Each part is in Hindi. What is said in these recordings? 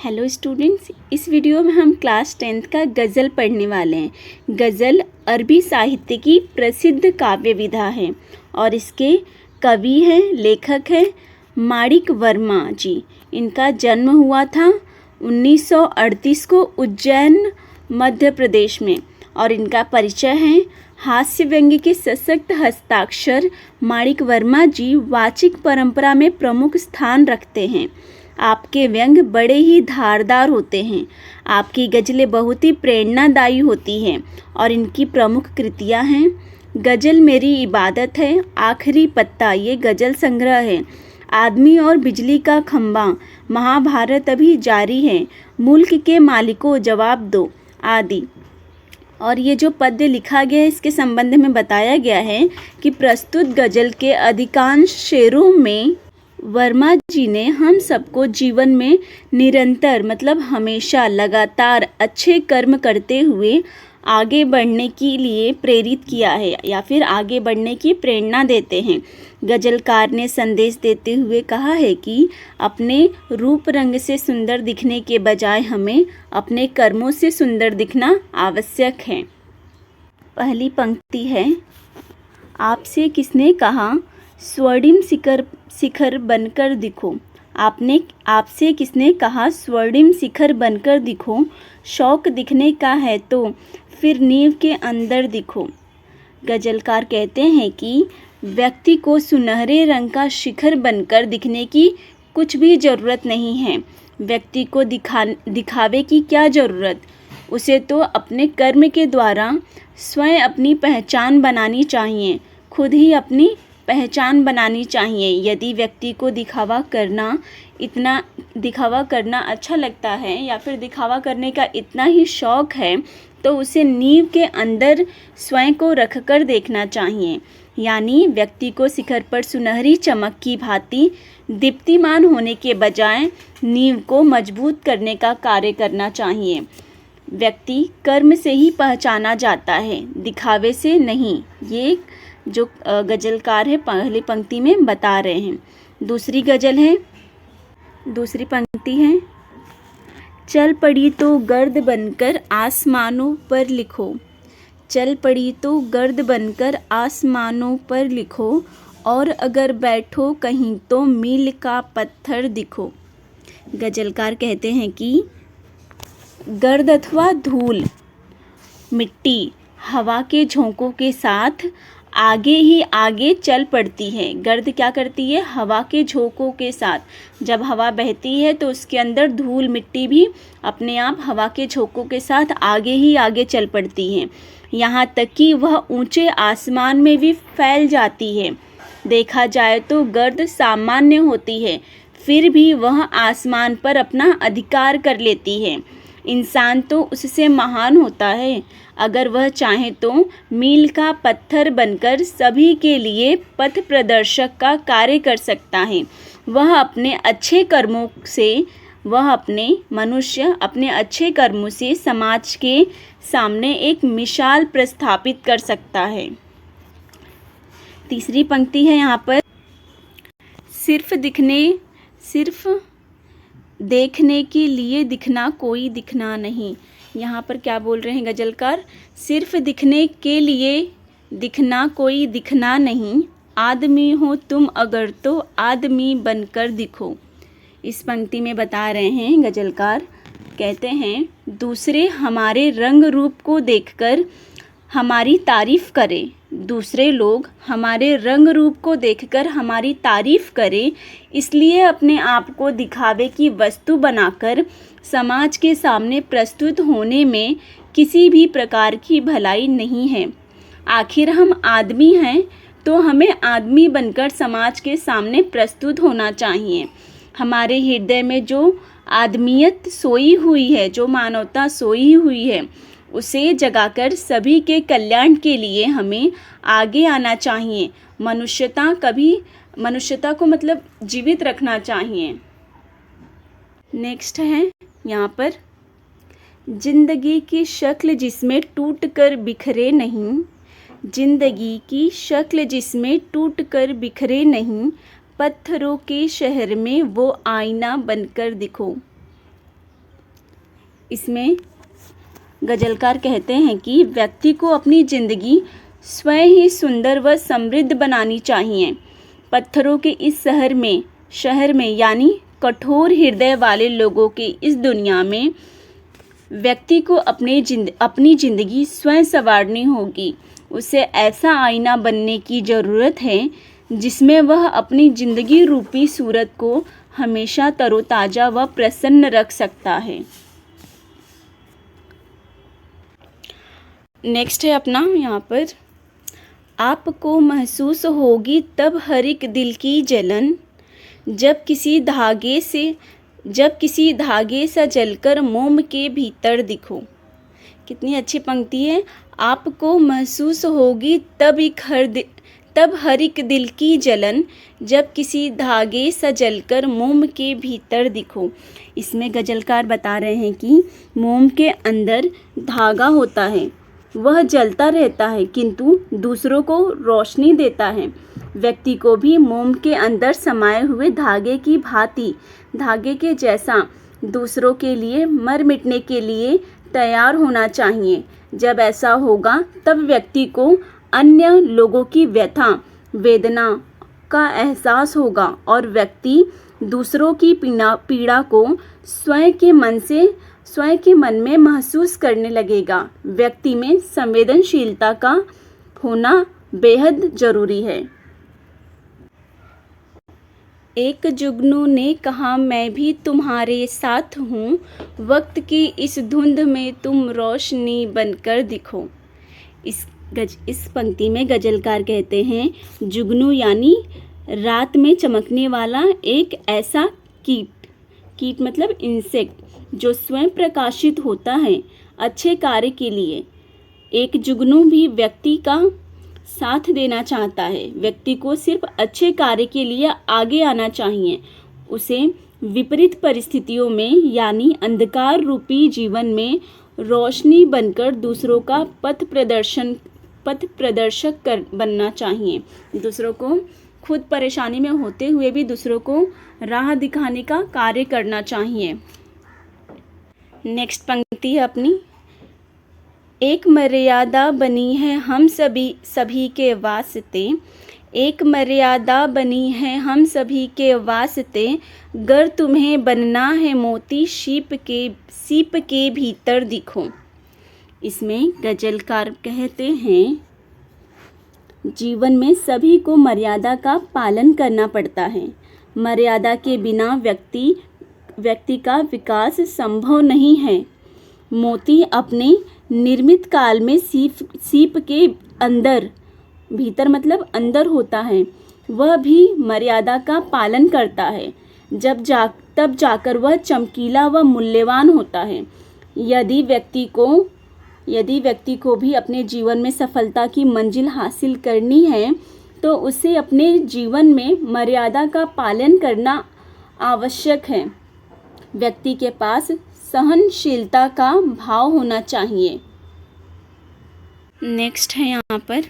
हेलो स्टूडेंट्स, इस वीडियो में हम क्लास 10th का गज़ल पढ़ने वाले हैं। गज़ल अरबी साहित्य की प्रसिद्ध काव्य विधा है और इसके कवि हैं, लेखक हैं माणिक वर्मा जी। इनका जन्म हुआ था 1938 को उज्जैन मध्य प्रदेश में और इनका परिचय है हास्य व्यंग्य के सशक्त हस्ताक्षर माणिक वर्मा जी वाचिक परंपरा में प्रमुख स्थान रखते हैं। आपके व्यंग्य बड़े ही धारदार होते हैं। आपकी गज़लें बहुत ही प्रेरणादायी होती हैं और इनकी प्रमुख कृतियाँ हैं गज़ल मेरी इबादत है, आखिरी पत्ता ये गज़ल संग्रह है, आदमी और बिजली का खंबा, महाभारत अभी जारी है, मुल्क के मालिकों जवाब दो आदि। और ये जो पद्य लिखा गया है इसके संबंध में बताया गया है कि प्रस्तुत गज़ल के अधिकांश शेरों में वर्मा जी ने हम सबको जीवन में निरंतर मतलब हमेशा लगातार अच्छे कर्म करते हुए आगे बढ़ने के लिए प्रेरित किया है या फिर आगे बढ़ने की प्रेरणा देते हैं। गज़लकार ने संदेश देते हुए कहा है कि अपने रूप रंग से सुंदर दिखने के बजाय हमें अपने कर्मों से सुंदर दिखना आवश्यक है। पहली पंक्ति है, आपसे किसने कहा स्वर्णिम शिखर बनकर दिखो। आपसे किसने कहा स्वर्णिम शिखर बनकर दिखो, शौक दिखने का है तो फिर नींव के अंदर दिखो। गज़लकार कहते हैं कि व्यक्ति को सुनहरे रंग का शिखर बनकर दिखने की कुछ भी ज़रूरत नहीं है। व्यक्ति को दिखावे की क्या ज़रूरत, उसे तो अपने कर्म के द्वारा स्वयं अपनी पहचान बनानी चाहिए, खुद ही अपनी पहचान बनानी चाहिए। यदि व्यक्ति को दिखावा करना अच्छा लगता है या फिर दिखावा करने का इतना ही शौक़ है तो उसे नींव के अंदर स्वयं को रखकर देखना चाहिए। यानी व्यक्ति को शिखर पर सुनहरी चमक की भांति दीप्तिमान होने के बजाय नींव को मजबूत करने का कार्य करना चाहिए। व्यक्ति कर्म से ही पहचाना जाता है, दिखावे से नहीं। ये जो गज़लकार है पहली पंक्ति में बता रहे हैं। दूसरी पंक्ति है, चल पड़ी तो गर्द बनकर आसमानों पर लिखो। चल पड़ी तो गर्द बनकर आसमानों पर लिखो, और अगर बैठो कहीं तो मील का पत्थर दिखो। गज़लकार कहते हैं कि गर्द अथवा धूल, मिट्टी हवा के झोंकों के साथ आगे ही आगे चल पड़ती है। गर्द क्या करती है, हवा के झोंकों के साथ जब हवा बहती है तो उसके अंदर धूल मिट्टी भी अपने आप हवा के झोंकों के साथ आगे ही आगे चल पड़ती है, यहाँ तक कि वह ऊंचे आसमान में भी फैल जाती है। देखा जाए तो गर्द सामान्य होती है, फिर भी वह आसमान पर अपना अधिकार कर लेती है। इंसान तो उससे महान होता है। अगर वह चाहे तो मील का पत्थर बनकर सभी के लिए पथ प्रदर्शक का कार्य कर सकता है। वह अपने अच्छे कर्मों से समाज के सामने एक मिसाल प्रस्थापित कर सकता है। तीसरी पंक्ति है यहाँ पर, सिर्फ देखने के लिए दिखना कोई दिखना नहीं। यहाँ पर क्या बोल रहे हैं गज़लकार, सिर्फ दिखने के लिए दिखना कोई दिखना नहीं, आदमी हो तुम अगर तो आदमी बनकर दिखो। इस पंक्ति में बता रहे हैं गज़लकार, कहते हैं दूसरे हमारे रंग रूप को देखकर हमारी तारीफ़ करें, दूसरे लोग हमारे रंग रूप को देखकर हमारी तारीफ़ करें, इसलिए अपने आप को दिखावे की वस्तु बनाकर समाज के सामने प्रस्तुत होने में किसी भी प्रकार की भलाई नहीं है। आखिर हम आदमी हैं तो हमें आदमी बनकर समाज के सामने प्रस्तुत होना चाहिए। हमारे हृदय में जो आदमियत सोई हुई है, जो मानवता सोई हुई है, उसे जगाकर सभी के कल्याण के लिए हमें आगे आना चाहिए। मनुष्यता को मतलब जीवित रखना चाहिए। नेक्स्ट है यहाँ पर, जिंदगी की शक्ल जिसमें टूट कर बिखरे नहीं, जिंदगी की शक्ल जिसमें टूट कर बिखरे नहीं, पत्थरों के शहर में वो आईना बनकर दिखो। इसमें गज़लकार कहते हैं कि व्यक्ति को अपनी ज़िंदगी स्वयं ही सुंदर व समृद्ध बनानी चाहिए। पत्थरों के इस शहर में यानी कठोर हृदय वाले लोगों की इस दुनिया में व्यक्ति को अपनी ज़िंदगी स्वयं संवारनी होगी। उसे ऐसा आईना बनने की ज़रूरत है जिसमें वह अपनी ज़िंदगी रूपी सूरत को हमेशा तरोताज़ा व प्रसन्न रख सकता है। नेक्स्ट है अपना यहाँ पर, आपको महसूस होगी तब हर एक दिल की जलन, जब किसी धागे सा जलकर मोम के भीतर दिखो। कितनी अच्छी पंक्ति है। आपको महसूस होगी तब हर एक दिल की जलन, जब किसी धागे सा जलकर मोम के भीतर दिखो। इसमें गज़लकार बता रहे हैं कि मोम के अंदर धागा होता है, वह जलता रहता है किंतु दूसरों को रोशनी देता है। व्यक्ति को भी मोम के अंदर समाये हुए धागे की भांति, धागे के जैसा दूसरों के लिए मर मिटने के लिए तैयार होना चाहिए। जब ऐसा होगा तब व्यक्ति को अन्य लोगों की व्यथा वेदना का एहसास होगा और व्यक्ति दूसरों की पीड़ा को स्वयं के मन में महसूस करने लगेगा। व्यक्ति में संवेदनशीलता का होना बेहद जरूरी है। एक जुगनू ने कहा मैं भी तुम्हारे साथ हूँ, वक्त की इस धुंध में तुम रोशनी बनकर दिखो। इस पंक्ति में गज़लकार कहते हैं जुगनू यानी रात में चमकने वाला एक ऐसा कीट मतलब इंसेक्ट जो स्वयं प्रकाशित होता है अच्छे कार्य के लिए। एक जुगनू भी व्यक्ति का साथ देना चाहता है। व्यक्ति को सिर्फ अच्छे कार्य के लिए आगे आना चाहिए। उसे विपरीत परिस्थितियों में यानी अंधकार रूपी जीवन में रोशनी बनकर दूसरों का पथ प्रदर्शक बनना चाहिए। दूसरों को खुद परेशानी में होते हुए भी दूसरों को राह दिखाने का कार्य करना चाहिए। नेक्स्ट पंक्ति है अपनी, एक मर्यादा बनी है हम सभी के वास्ते, एक मर्यादा बनी है हम सभी के वास्ते, गर तुम्हें बनना है मोती सीप के भीतर दिखो। इसमें गज़लकार कहते हैं जीवन में सभी को मर्यादा का पालन करना पड़ता है। मर्यादा के बिना व्यक्ति का विकास संभव नहीं है। मोती अपने निर्मित काल में सीप के भीतर मतलब अंदर होता है, वह भी मर्यादा का पालन करता है। तब जाकर वह चमकीला व मूल्यवान होता है। यदि व्यक्ति को भी अपने जीवन में सफलता की मंजिल हासिल करनी है तो उसे अपने जीवन में मर्यादा का पालन करना आवश्यक है। व्यक्ति के पास सहनशीलता का भाव होना चाहिए। नेक्स्ट है यहाँ पर,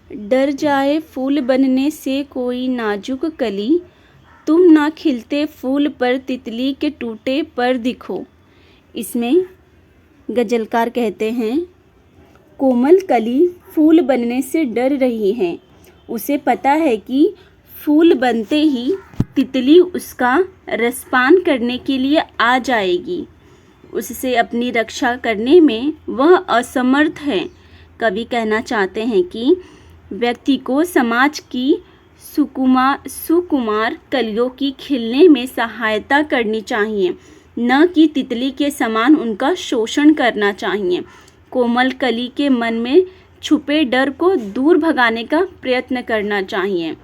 डर जाए फूल बनने से कोई नाजुक कली, तुम ना खिलते फूल पर तितली के टूटे पर दिखो। इसमें गज़लकार कहते हैं कोमल कली फूल बनने से डर रही है। उसे पता है कि फूल बनते ही तितली उसका रसपान करने के लिए आ जाएगी। उससे अपनी रक्षा करने में वह असमर्थ है। कवि कहना चाहते हैं कि व्यक्ति को समाज की सुकुमार कलियों की खिलने में सहायता करनी चाहिए, न कि तितली के समान उनका शोषण करना चाहिए। कोमल कली के मन में छुपे डर को दूर भगाने का प्रयत्न करना चाहिए।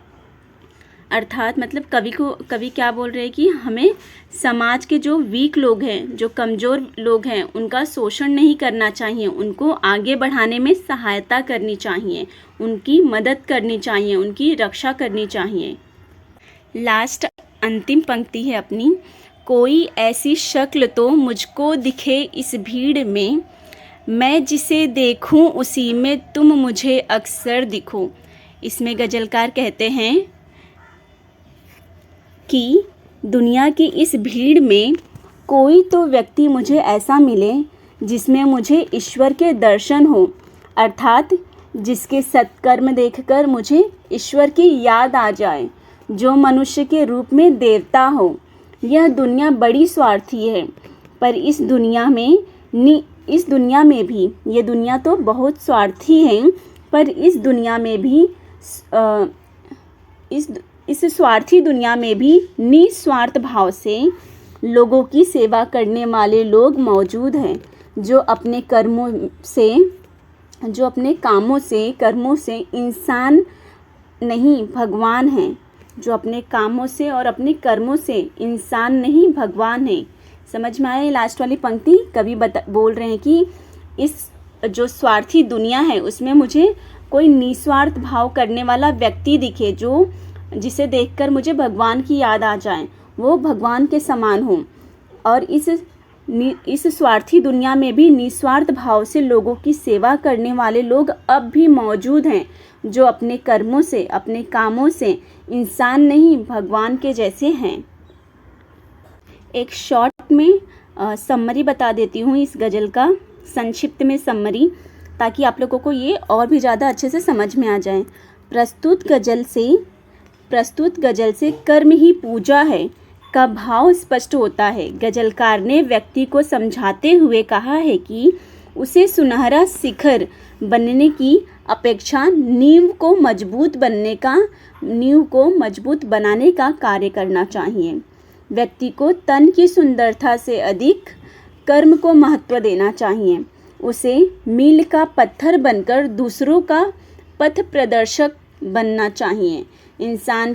अर्थात मतलब कवि क्या बोल रहे हैं कि हमें समाज के जो वीक लोग हैं, जो कमज़ोर लोग हैं, उनका शोषण नहीं करना चाहिए। उनको आगे बढ़ाने में सहायता करनी चाहिए, उनकी मदद करनी चाहिए, उनकी रक्षा करनी चाहिए। लास्ट अंतिम पंक्ति है अपनी, कोई ऐसी शक्ल तो मुझको दिखे इस भीड़ में, मैं जिसे देखूं उसी में तुम मुझे अक्सर दिखो। इसमें गज़लकार कहते हैं कि दुनिया की इस भीड़ में कोई तो व्यक्ति मुझे ऐसा मिले जिसमें मुझे ईश्वर के दर्शन हो, अर्थात जिसके सत्कर्म देखकर मुझे ईश्वर की याद आ जाए, जो मनुष्य के रूप में देवता हो। यह दुनिया बड़ी स्वार्थी है, पर इस दुनिया में भी ये दुनिया तो बहुत स्वार्थी है, पर इस दुनिया में भी इस स्वार्थी दुनिया में भी निस्वार्थ भाव से लोगों की सेवा करने वाले लोग मौजूद हैं, जो अपने कर्मों से इंसान नहीं भगवान हैं, जो अपने कामों से और अपने कर्मों से इंसान नहीं भगवान है। समझ में आया? लास्ट वाली पंक्ति कवि बोल रहे हैं कि इस जो स्वार्थी दुनिया है उसमें मुझे कोई निस्वार्थ भाव करने वाला व्यक्ति दिखे, जो जिसे देखकर मुझे भगवान की याद आ जाए, वो भगवान के समान हो। और इस स्वार्थी दुनिया में भी निस्वार्थ भाव से लोगों की सेवा करने वाले लोग अब भी मौजूद हैं, जो अपने कर्मों से अपने कामों से इंसान नहीं भगवान के जैसे हैं। एक शॉर्ट में समरी बता देती हूँ इस गज़ल का, संक्षिप्त में समरी, ताकि आप लोगों को ये और भी ज़्यादा अच्छे से समझ में आ जाए। प्रस्तुत गज़ल से कर्म ही पूजा है का भाव स्पष्ट होता है। गज़लकार ने व्यक्ति को समझाते हुए कहा है कि उसे सुनहरा शिखर बनने की अपेक्षा नींव को मजबूत बनाने का कार्य करना चाहिए। व्यक्ति को तन की सुंदरता से अधिक कर्म को महत्व देना चाहिए। उसे मील का पत्थर बनकर दूसरों का पथ प्रदर्शक बनना चाहिए। इंसान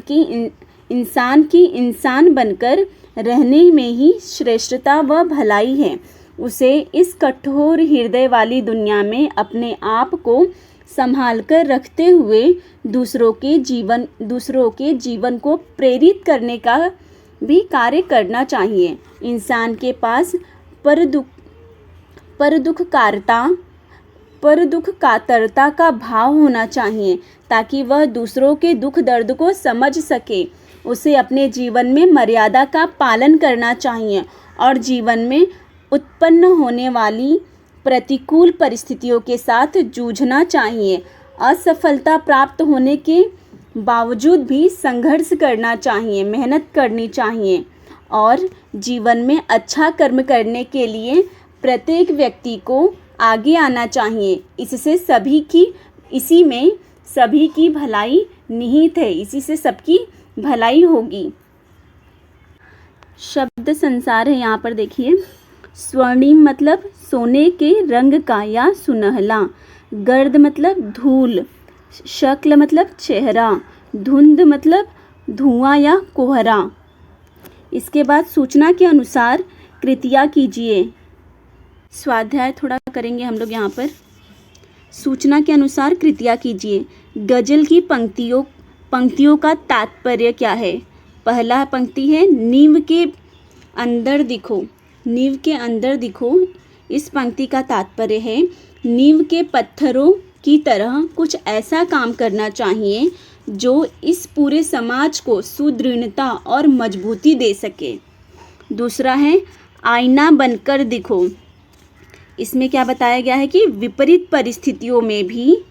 की इंसान बनकर रहने में ही श्रेष्ठता व भलाई है। उसे इस कठोर हृदय वाली दुनिया में अपने आप को संभाल कर रखते हुए दूसरों के जीवन को प्रेरित करने का भी कार्य करना चाहिए। इंसान के पास परदुख कातरता का भाव होना चाहिए, ताकि वह दूसरों के दुख दर्द को समझ सके। उसे अपने जीवन में मर्यादा का पालन करना चाहिए और जीवन में उत्पन्न होने वाली प्रतिकूल परिस्थितियों के साथ जूझना चाहिए। असफलता प्राप्त होने के बावजूद भी संघर्ष करना चाहिए, मेहनत करनी चाहिए और जीवन में अच्छा कर्म करने के लिए प्रत्येक व्यक्ति को आगे आना चाहिए। इसी में सभी की भलाई निहित है, इसी से सबकी भलाई होगी। शब्द संसार है यहाँ पर देखिए। स्वर्णिम मतलब सोने के रंग का या सुनहला, गर्द मतलब धूल, शक्ल मतलब चेहरा, धुंध मतलब धुआं या कोहरा। इसके बाद सूचना के अनुसार कृतियाँ कीजिए। स्वाध्याय थोड़ा करेंगे हम लोग यहाँ पर। सूचना के अनुसार कृतियाँ कीजिए। गजल की पंक्तियों का तात्पर्य क्या है? पहला पंक्ति है नींव के अंदर दिखो। नींव के अंदर दिखो, इस पंक्ति का तात्पर्य है नींव के पत्थरों की तरह कुछ ऐसा काम करना चाहिए जो इस पूरे समाज को सुदृढ़ता और मजबूती दे सके। दूसरा है आईना बनकर दिखो। इसमें क्या बताया गया है कि विपरीत परिस्थितियों में भी,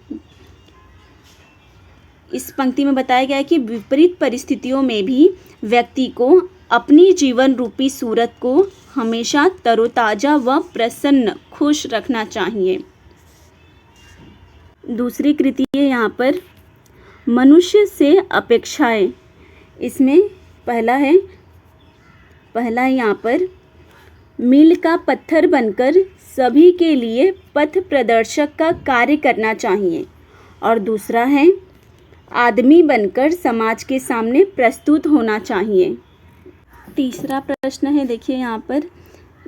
इस पंक्ति में बताया गया है कि विपरीत परिस्थितियों में भी व्यक्ति को अपनी जीवन रूपी सूरत को हमेशा तरोताजा व प्रसन्न खुश रखना चाहिए। दूसरी कृति है यहाँ पर मनुष्य से अपेक्षाएं। इसमें पहला है यहाँ पर मील का पत्थर बनकर सभी के लिए पथ प्रदर्शक का कार्य करना चाहिए। और दूसरा है आदमी बनकर समाज के सामने प्रस्तुत होना चाहिए। तीसरा प्रश्न है देखिए यहाँ पर,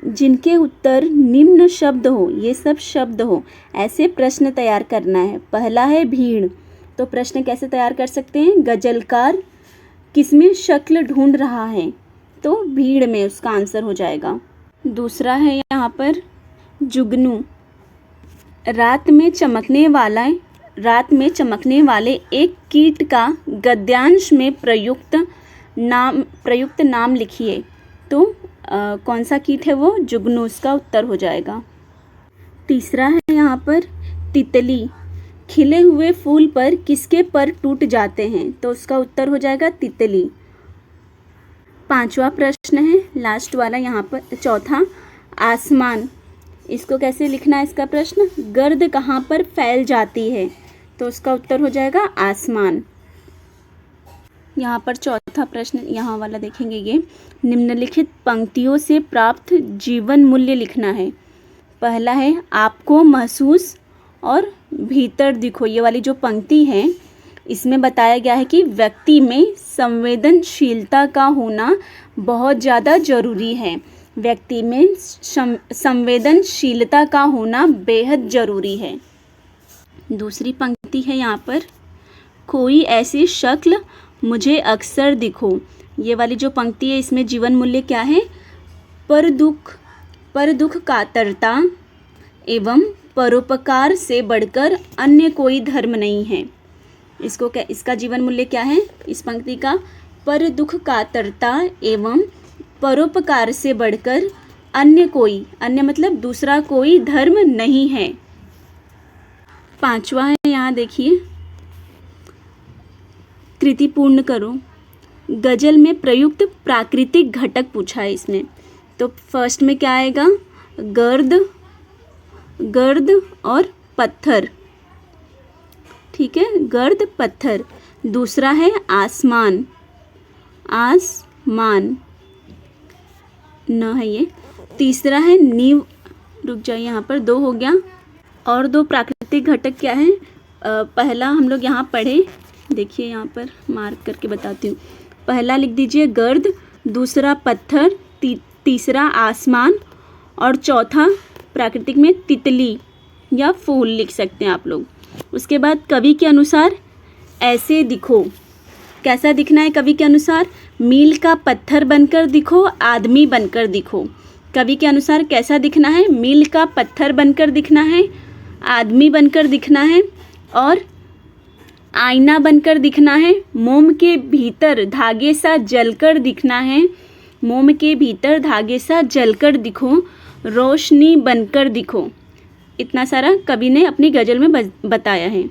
जिनके उत्तर निम्न शब्द हो, ये सब शब्द हो, ऐसे प्रश्न तैयार करना है। पहला है भीड़, तो प्रश्न कैसे तैयार कर सकते हैं? गजलकार किसमें शक्ल ढूंढ रहा है, तो भीड़ में उसका आंसर हो जाएगा। दूसरा है यहाँ पर जुगनू, रात में चमकने वाले एक कीट का गद्यांश में प्रयुक्त नाम लिखिए, तो कौन सा कीट है वो? जुगनू, इसका उत्तर हो जाएगा। तीसरा है यहाँ पर तितली। खिले हुए फूल पर किसके पर टूट जाते हैं? तो उसका उत्तर हो जाएगा तितली। पांचवा प्रश्न है लास्ट वाला यहाँ पर, चौथा, आसमान। इसको कैसे लिखना है इसका प्रश्न? गर्द कहाँ पर फैल जाती है? तो उसका उत्तर हो जाएगा आसमान। यहाँ पर चौथा प्रश्न यहाँ वाला देखेंगे, ये निम्नलिखित पंक्तियों से प्राप्त जीवन मूल्य लिखना है। पहला है आपको महसूस और भीतर दिखो। ये वाली जो पंक्ति है इसमें बताया गया है कि व्यक्ति में संवेदनशीलता का होना बहुत ज़्यादा ज़रूरी है। व्यक्ति में संवेदनशीलता का होना बेहद ज़रूरी है। दूसरी पंक्ति है यहाँ पर, कोई ऐसी शक्ल मुझे अक्सर दिखो। ये वाली जो पंक्ति है इसमें जीवन मूल्य क्या है? पर दुख कातरता एवं परोपकार से बढ़कर अन्य कोई धर्म नहीं है। इसका जीवन मूल्य क्या है इस पंक्ति का? पर दुख कातरता एवं परोपकार से बढ़कर अन्य मतलब दूसरा कोई धर्म नहीं है। पांचवा है यहाँ देखिए, कृति पूर्ण करो। गजल में प्रयुक्त प्राकृतिक घटक पूछा है इसमें। तो फर्स्ट में क्या आएगा? गर्द और पत्थर, ठीक है, गर्द पत्थर। दूसरा है आसमान न है ये। तीसरा है नींव, रुक जाइए यहाँ पर, दो हो गया। और दो प्राकृतिक घटक क्या है? पहला हम लोग यहाँ पढ़े, देखिए यहाँ पर मार्क करके बताती हूँ। पहला लिख दीजिए गर्द, दूसरा पत्थर, तीसरा आसमान और चौथा प्राकृतिक में तितली या फूल लिख सकते हैं आप लोग। उसके बाद कवि के अनुसार ऐसे दिखो। कैसा दिखना है कवि के अनुसार? मील का पत्थर बनकर दिखो, आदमी बनकर दिखो। कवि के अनुसार कैसा दिखना है? मील का पत्थर बनकर दिखना है, आदमी बनकर दिखना है और आईना बनकर दिखना है। मोम के भीतर धागे सा जलकर दिखना है। मोम के भीतर धागे सा जलकर दिखो, रोशनी बनकर दिखो। इतना सारा कवि ने अपनी गज़ल में बताया है।